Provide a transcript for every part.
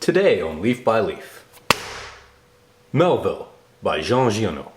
Today on Leaf by Leaf, Melville by Giono.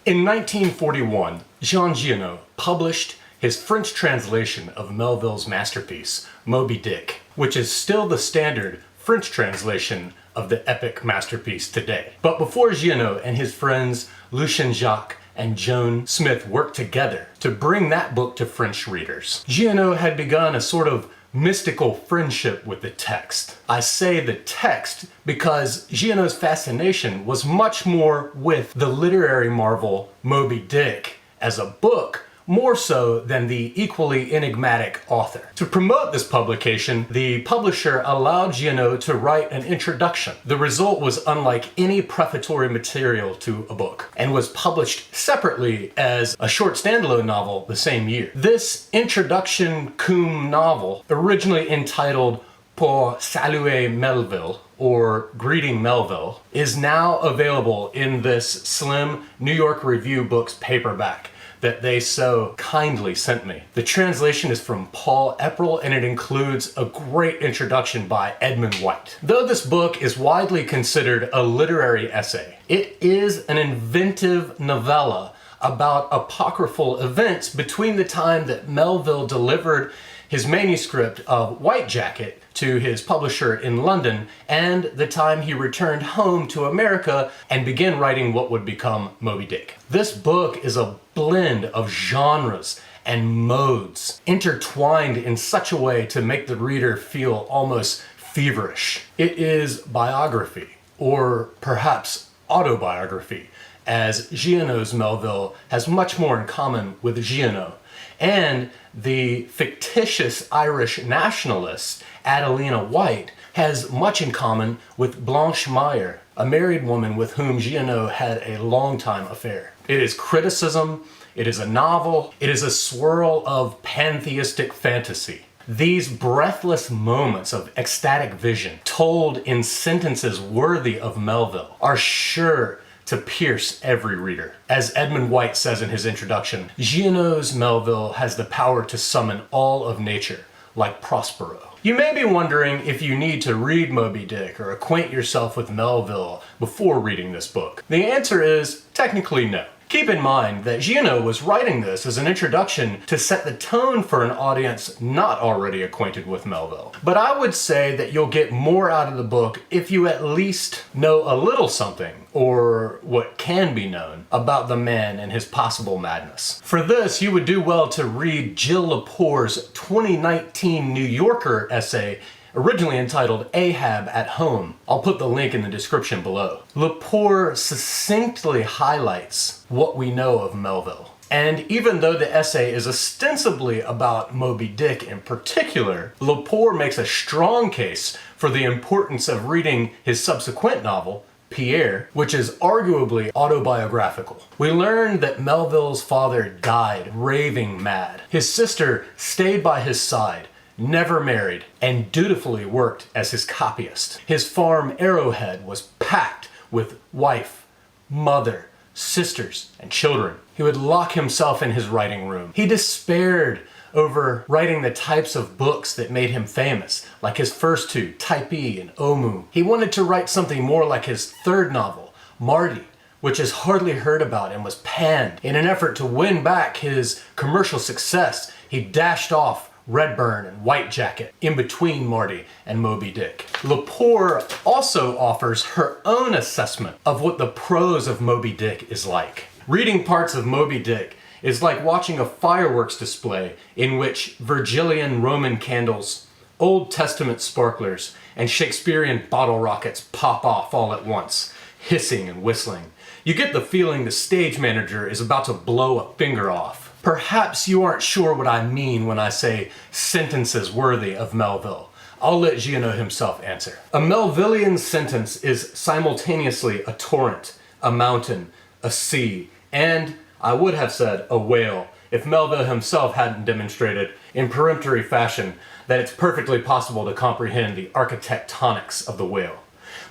In 1941, Giono published his French translation of Melville's masterpiece, Moby Dick, which is still the standard French translation of the epic masterpiece today. But before Giono and his friends Lucien Jacques and Joan Smith worked together to bring that book to French readers, Giono had begun a sort of mystical friendship with the text. I say the text because Giono's fascination was much more with the literary marvel Moby Dick as a book, more so than the equally enigmatic author. To promote this publication, the publisher allowed Giono to write an introduction. The result was unlike any prefatory material to a book, and was published separately as a short standalone novel the same year. This introduction cum novel, originally entitled Pour saluer Melville, or Greeting Melville, is now available in this slim New York Review Books paperback that they so kindly sent me. The translation is from Paul Epperl, and it includes a great introduction by Edmund White. Though this book is widely considered a literary essay, it is an inventive novella about apocryphal events between the time that Melville delivered his manuscript of White Jacket to his publisher in London and the time he returned home to America and began writing what would become Moby Dick. This book is a blend of genres and modes intertwined in such a way to make the reader feel almost feverish. It is biography, or perhaps autobiography, as Giono's Melville has much more in common with Giono, and the fictitious Irish nationalist Adelina White has much in common with Blanche Meyer, a married woman with whom Giono had a long-time affair. It is criticism, it is a novel, it is a swirl of pantheistic fantasy. These breathless moments of ecstatic vision, told in sentences worthy of Melville, are sure to pierce every reader. As Edmund White says in his introduction, Giono's Melville has the power to summon all of nature, like Prospero. You may be wondering if you need to read Moby Dick or acquaint yourself with Melville before reading this book. The answer is technically no. Keep in mind that Giono was writing this as an introduction to set the tone for an audience not already acquainted with Melville. But I would say that you'll get more out of the book if you at least know a little something, or what can be known, about the man and his possible madness. For this, you would do well to read Jill Lepore's 2019 New Yorker essay originally entitled Ahab at Home. I'll put the link in the description below. Lepore succinctly highlights what we know of Melville. And even though the essay is ostensibly about Moby Dick in particular, Lepore makes a strong case for the importance of reading his subsequent novel, Pierre, which is arguably autobiographical. We learn that Melville's father died raving mad. His sister stayed by his side, never married, and dutifully worked as his copyist. His farm Arrowhead was packed with wife, mother, sisters, and children. He would lock himself in his writing room. He despaired over writing the types of books that made him famous, like his first two, Typee and Omu. He wanted to write something more like his third novel, Marty, which is hardly heard about and was panned. In an effort to win back his commercial success, he dashed off Redburn and White Jacket in between Marty and Moby Dick. Lepore also offers her own assessment of what the prose of Moby Dick is like. Reading parts of Moby Dick is like watching a fireworks display in which Virgilian Roman candles, Old Testament sparklers, and Shakespearean bottle rockets pop off all at once, hissing and whistling. You get the feeling the stage manager is about to blow a finger off. Perhaps you aren't sure what I mean when I say sentences worthy of Melville. I'll let Giono himself answer. A Melvillian sentence is simultaneously a torrent, a mountain, a sea, and, I would have said, a whale, if Melville himself hadn't demonstrated, in peremptory fashion, that it's perfectly possible to comprehend the architectonics of the whale.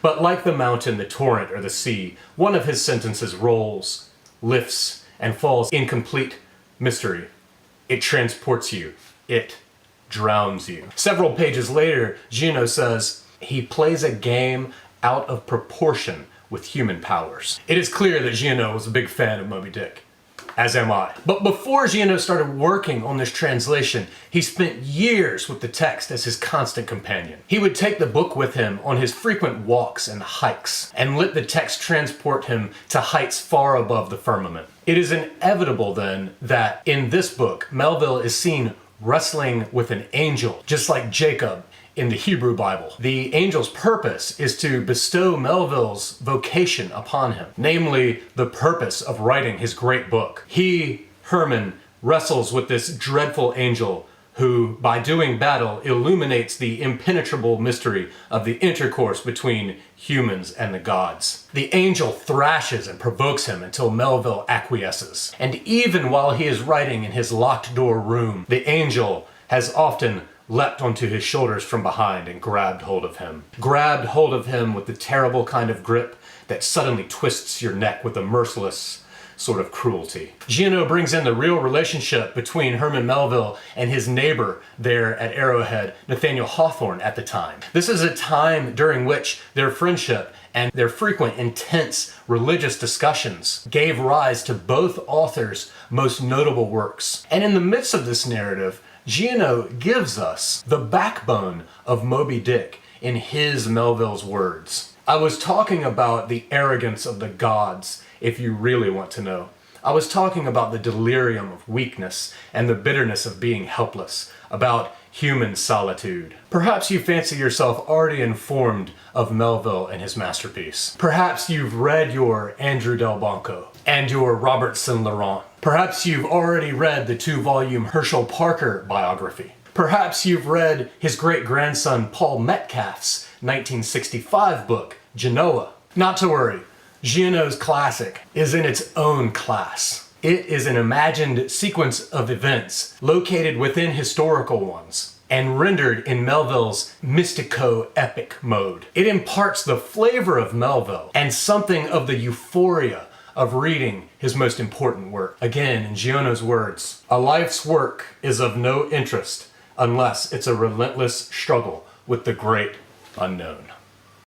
But like the mountain, the torrent, or the sea, one of his sentences rolls, lifts, and falls in complete mystery. It transports you. It drowns you. Several pages later, Giono says, he plays a game out of proportion with human powers. It is clear that Giono was a big fan of Moby Dick, as am I. But before Giono started working on this translation, he spent years with the text as his constant companion. He would take the book with him on his frequent walks and hikes, and let the text transport him to heights far above the firmament. It is inevitable then that in this book, Melville is seen wrestling with an angel, just like Jacob in the Hebrew Bible. The angel's purpose is to bestow Melville's vocation upon him, namely the purpose of writing his great book. He, Herman, wrestles with this dreadful angel who, by doing battle, illuminates the impenetrable mystery of the intercourse between humans and the gods. The angel thrashes and provokes him until Melville acquiesces. And even while he is writing in his locked door room, the angel has often leapt onto his shoulders from behind and grabbed hold of him. Grabbed hold of him with the terrible kind of grip that suddenly twists your neck with a merciless sort of cruelty. Giono brings in the real relationship between Herman Melville and his neighbor there at Arrowhead, Nathaniel Hawthorne, at the time. This is a time during which their friendship and their frequent intense religious discussions gave rise to both authors' most notable works. And in the midst of this narrative, Giono gives us the backbone of Moby Dick in his Melville's words. I was talking about the arrogance of the gods, if you really want to know. I was talking about the delirium of weakness and the bitterness of being helpless, about human solitude. Perhaps you fancy yourself already informed of Melville and his masterpiece. Perhaps you've read your Andrew Delbanco and your Robertson Laurent. Perhaps you've already read the 2-volume Herschel Parker biography. Perhaps you've read his great-grandson Paul Metcalf's 1965 book, Genoa. Not to worry, Giono's classic is in its own class. It is an imagined sequence of events located within historical ones and rendered in Melville's mystico-epic mode. It imparts the flavor of Melville and something of the euphoria of reading his most important work. Again, in Giono's words, a life's work is of no interest unless it's a relentless struggle with the great unknown.